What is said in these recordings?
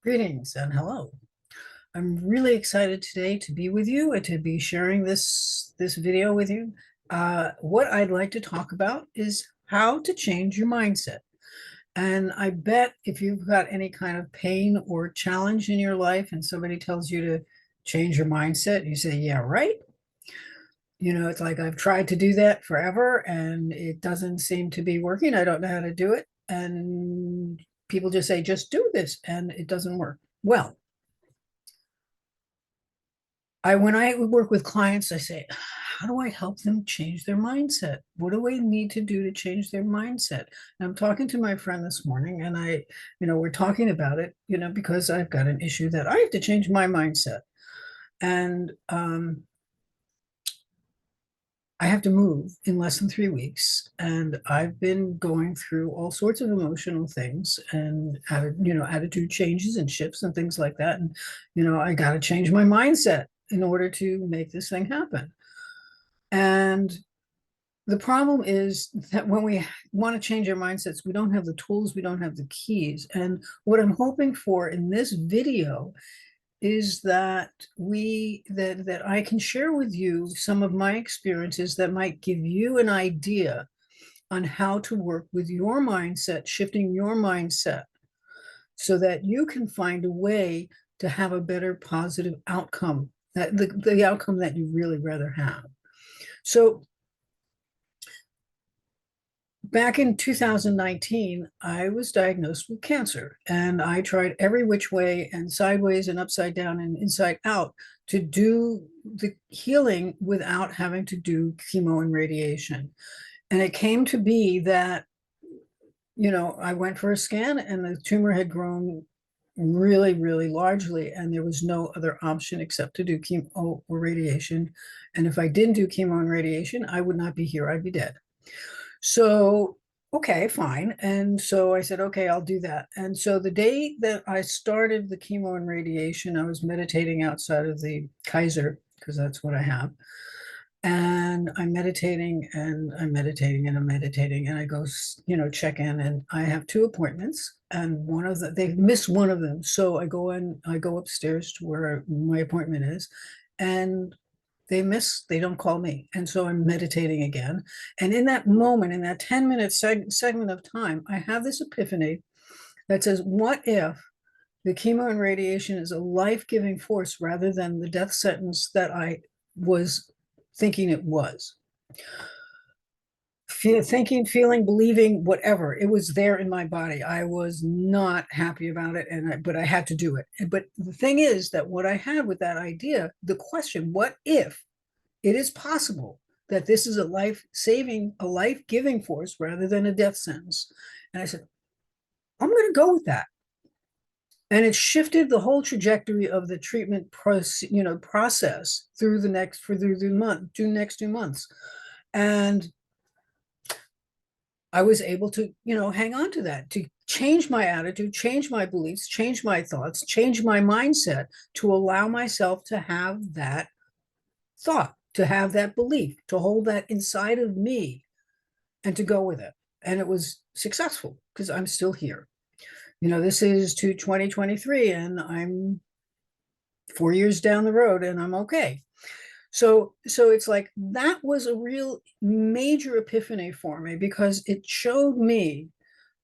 Greetings and hello. I'm really excited today to be with you and to be sharing this video with you. What I'd like to talk about is how to change your mindset. And I bet if you've got any kind of pain or challenge in your life and somebody tells you to change your mindset, you say, yeah, right. It's like I've tried to do that forever and it doesn't seem to be working. I don't know how to do it. And people just say, just do this, and it doesn't work. Well, when I work with clients, I say, how do I help them change their mindset? What do I need to do to change their mindset? And I'm talking to my friend this morning, and we're talking about it, because I've got an issue that I have to change my mindset. And I have to move in less than 3 weeks, and I've been going through all sorts of emotional things and attitude changes and shifts and things like that. And I got to change my mindset in order to make this thing happen. And the problem is that when we want to change our mindsets, we don't have the tools, we don't have the keys. And what I'm hoping for in this video is that I can share with you some of my experiences that might give you an idea on how to work with your mindset, shifting your mindset so that you can find a way to have a better positive outcome, that the outcome that you really rather have. So back in 2019, I was diagnosed with cancer, and I tried every which way and sideways and upside down and inside out to do the healing without having to do chemo and radiation. And it came to be that, I went for a scan and the tumor had grown really, really largely, and there was no other option except to do chemo or radiation. And if I didn't do chemo and radiation, I would not be here, I'd be dead. So, okay, fine. And so I said, okay, I'll do that. And so the day that I started the chemo and radiation, I was meditating outside of the Kaiser, because that's what I have. And I'm meditating and I'm meditating and I'm meditating. And I go, check in, and I have two appointments. And they've missed one of them. So I go upstairs to where my appointment is. And they don't call me. And so I'm meditating again. And in that moment, in that 10-minute segment of time, I have this epiphany that says, what if the chemo and radiation is a life-giving force rather than the death sentence that I was thinking it was? Thinking, feeling, believing, whatever, it was there in my body. I was not happy about it, but I had to do it. But the thing is that what I had with that idea, the question, what if it is possible that this is a life-saving, a life-giving force rather than a death sentence? And I said, I'm going to go with that. And it shifted the whole trajectory of the treatment process through the next 2 months. And I was able to, hang on to that, to change my attitude, change my beliefs, change my thoughts, change my mindset to allow myself to have that thought, to have that belief, to hold that inside of me and to go with it. And it was successful because I'm still here. This is to 2023 and I'm 4 years down the road and I'm okay. So it's like that was a real major epiphany for me, because it showed me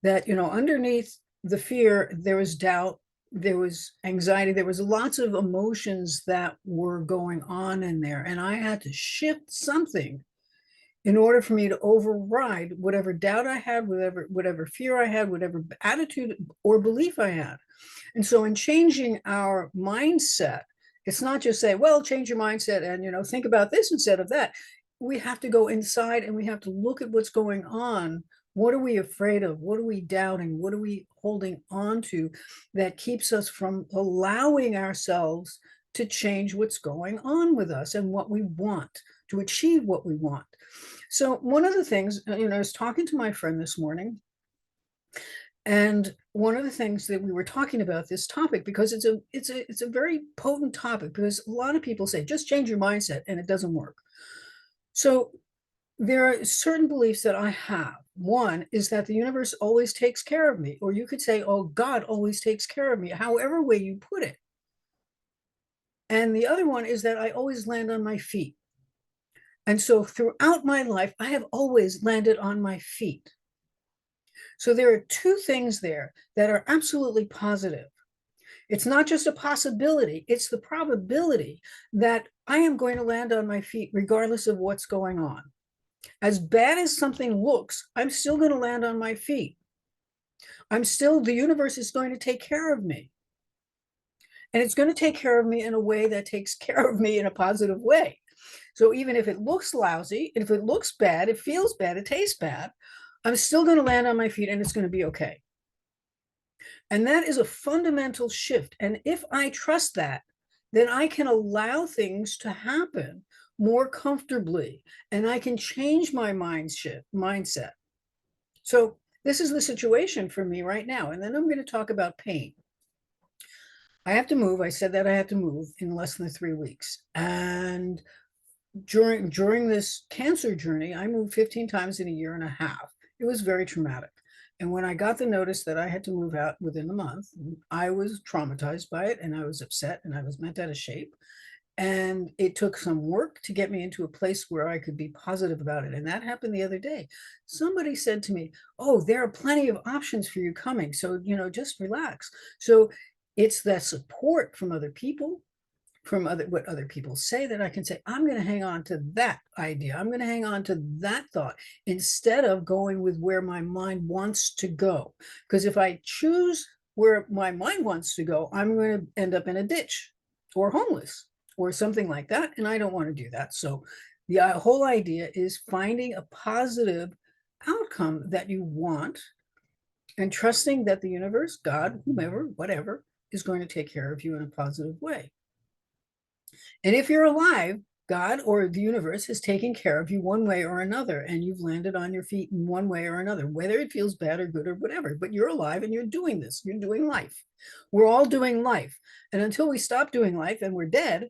that, underneath the fear, there was doubt, there was anxiety, there was lots of emotions that were going on in there. And I had to shift something in order for me to override whatever doubt I had, whatever fear I had, whatever attitude or belief I had. And so in changing our mindset, it's not just say, well, change your mindset and, think about this instead of that. We have to go inside and we have to look at what's going on. What are we afraid of? What are we doubting? What are we holding on to that keeps us from allowing ourselves to change what's going on with us and what we want, to achieve what we want? So one of the things, I was talking to my friend this morning, and one of the things that we were talking about this topic, because it's a very potent topic, because a lot of people say just change your mindset and it doesn't work. So there are certain beliefs that I have One is that the universe always takes care of me, or you could say, oh, God always takes care of me, however way you put it. And the other one is that I always land on my feet. And so throughout my life, I have always landed on my feet. So there are two things there that are absolutely positive. It's not just a possibility, it's the probability that I am going to land on my feet regardless of what's going on. As bad as something looks, I'm still going to land on my feet. The universe is going to take care of me. And it's going to take care of me in a way that takes care of me in a positive way. So even if it looks lousy, if it looks bad, it feels bad, it tastes bad, I'm still going to land on my feet and it's going to be okay. And that is a fundamental shift. And if I trust that, then I can allow things to happen more comfortably and I can change my mindset. So this is the situation for me right now. And then I'm going to talk about pain. I have to move. I said that I had to move in less than 3 weeks. And during this cancer journey, I moved 15 times in a year and a half. It was very traumatic. And when I got the notice that I had to move out within a month, I was traumatized by it and I was upset and I was bent out of shape. And it took some work to get me into a place where I could be positive about it. And that happened the other day. Somebody said to me, oh, there are plenty of options for you coming. So, just relax. So it's that support from other people, from what other people say, that I can say, I'm going to hang on to that idea. I'm going to hang on to that thought instead of going with where my mind wants to go. Because if I choose where my mind wants to go, I'm going to end up in a ditch or homeless or something like that. And I don't want to do that. So the whole idea is finding a positive outcome that you want and trusting that the universe, God, whomever, whatever, is going to take care of you in a positive way. And if you're alive, God or the universe has taken care of you one way or another, and you've landed on your feet in one way or another, whether it feels bad or good or whatever. But you're alive and you're doing this. You're doing life. We're all doing life. And until we stop doing life and we're dead,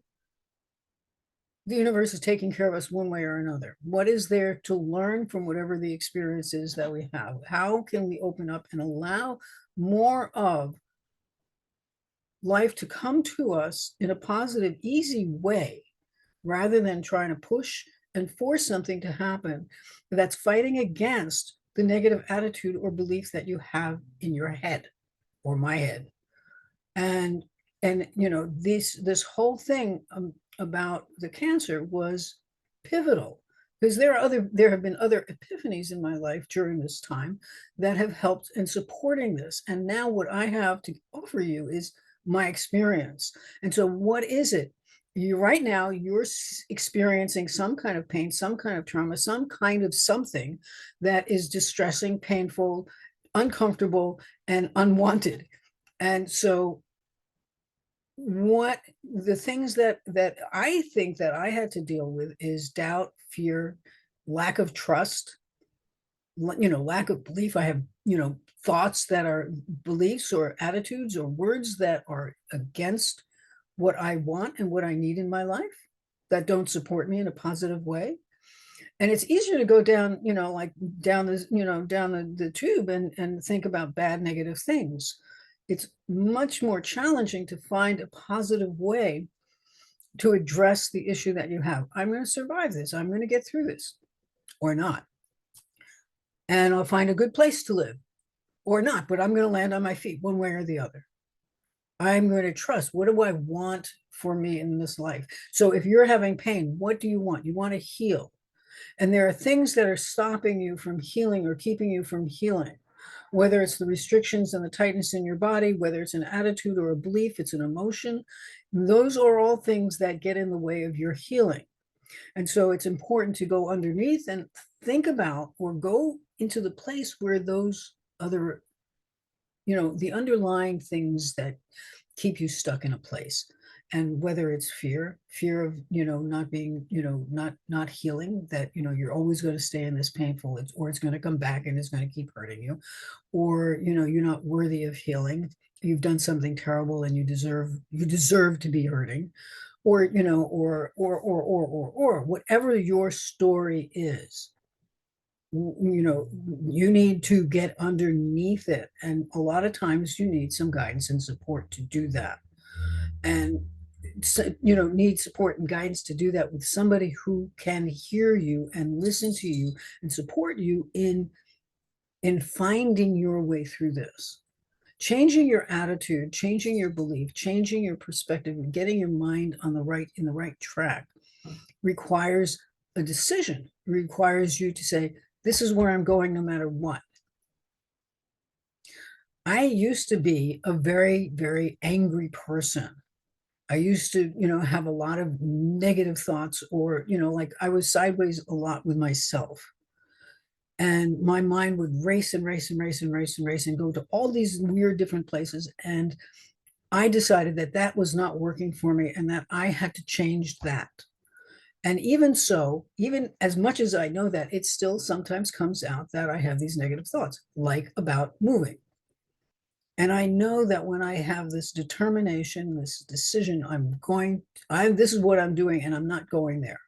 the universe is taking care of us one way or another. What is there to learn from whatever the experience is that we have? How can we open up and allow more of life to come to us in a positive, easy way, rather than trying to push and force something to happen that's fighting against the negative attitude or belief that you have in your head or my head. And this whole thing about the cancer was pivotal, because there have been other epiphanies in my life during this time that have helped in supporting this. And now what I have to offer you is my experience. And so what is it? Right now, you're experiencing some kind of pain, some kind of trauma, some kind of something that is distressing, painful, uncomfortable, and unwanted. And so what the things that I think that I had to deal with is doubt, fear, lack of trust, lack of belief. I have, thoughts that are beliefs or attitudes or words that are against what I want and what I need in my life, that don't support me in a positive way. And it's easier to go down, like down this, down the tube and think about bad, negative things. It's much more challenging to find a positive way to address the issue that you have. I'm going to survive this. I'm going to get through this or not. And I'll find a good place to live or not, but I'm going to land on my feet one way or the other. I'm going to trust. What do I want for me in this life? So if you're having pain, what do you want? You want to heal. And there are things that are stopping you from healing or keeping you from healing, whether it's the restrictions and the tightness in your body, whether it's an attitude or a belief, it's an emotion. Those are all things that get in the way of your healing. And so it's important to go underneath and think about or go into the place where those other, the underlying things that keep you stuck in a place. And whether it's fear of, not being, not healing, that, you're always going to stay in this painful, or it's going to come back and it's going to keep hurting you, or, you're not worthy of healing. You've done something terrible and you deserve to be hurting, or, or whatever your story is, you know, you need to get underneath it. And a lot of times you need some guidance and support to do that. And so, you know, need support and guidance to do that with somebody who can hear you and listen to you and support you in finding your way through this. Changing your attitude, changing your belief, changing your perspective, and getting your mind on the right track requires a decision. It requires you to say, this is where I'm going no matter what. I used to be a very, very angry person. I used to, you know, have a lot of negative thoughts, or, you know, like I was sideways a lot with myself. And my mind would race and race and race and race and race and go to all these weird different places. And I decided that that was not working for me and that I had to change that. And even so, even as much as I know that, it still sometimes comes out that I have these negative thoughts, like about moving. And I know that when I have this determination, this decision, this is what I'm doing, and I'm not going there.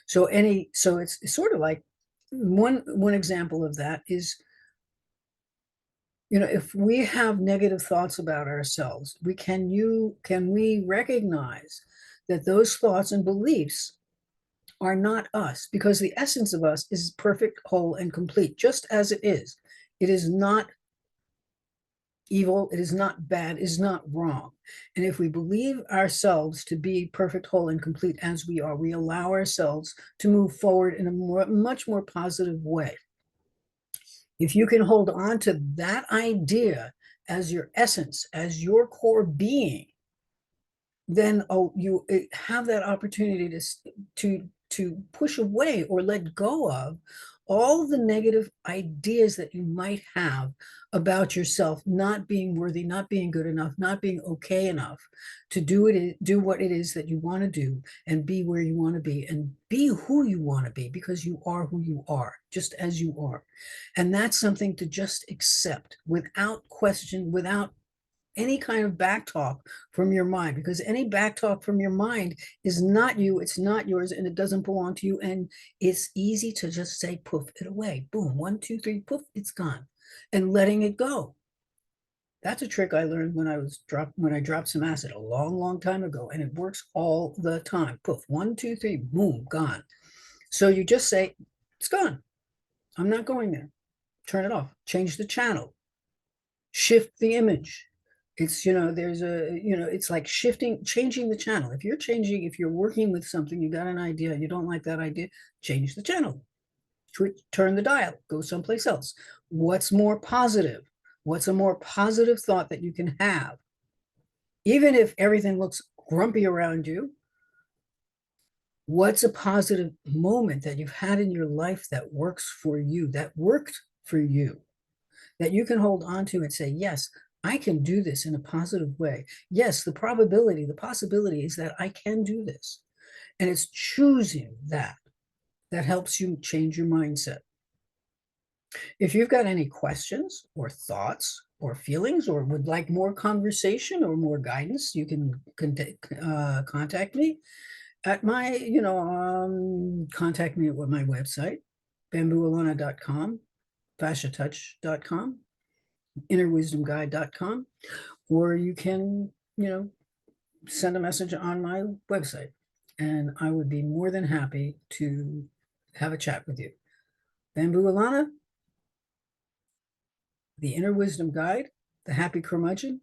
So it's sort of like one example of that is, you know, if we have negative thoughts about ourselves, can we recognize that those thoughts and beliefs are not us, because the essence of us is perfect, whole, and complete, just as it is. It is not evil, it is not bad, it is not wrong. And if we believe ourselves to be perfect, whole, and complete as we are, we allow ourselves to move forward in a much more positive way. If you can hold on to that idea as your essence, as your core being, then you have that opportunity to push away or let go of all the negative ideas that you might have about yourself not being worthy, not being good enough, not being okay enough to do what it is that you want to do, and be where you want to be, and be who you want to be, because you are who you are, just as you are. And that's something to just accept without question, without any kind of back talk from your mind, because any back talk from your mind is not you, it's not yours, and it doesn't belong to you. And it's easy to just say, poof it away, boom, 1, 2, 3, poof, it's gone, and letting it go. That's a trick I learned when I dropped some acid a long time ago, and it works all the time. Poof, 1, 2, 3, boom, gone. So you just say, it's gone, I'm not going there. Turn it off, change the channel, shift the image. It's, you know, it's like changing the channel. If you're working with something, you got an idea, you don't like that idea, change the channel, turn the dial, go someplace else. What's more positive? What's a more positive thought that you can have? Even if everything looks grumpy around you, what's a positive moment that you've had in your life that worked for you, that you can hold on to and say, yes, I can do this in a positive way. Yes, the possibility is that I can do this. And it's choosing that helps you change your mindset. If you've got any questions or thoughts or feelings, or would like more conversation or more guidance, you can contact me at my, contact me at my website, bambooalana.com, fasciatouch.com, innerwisdomguide.com, or you can, send a message on my website, and I would be more than happy to have a chat with you. Bamboo Alana, the Inner Wisdom Guide, the Happy Curmudgeon,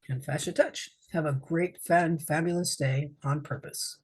and Fascia Touch. Have a great, fabulous day on purpose.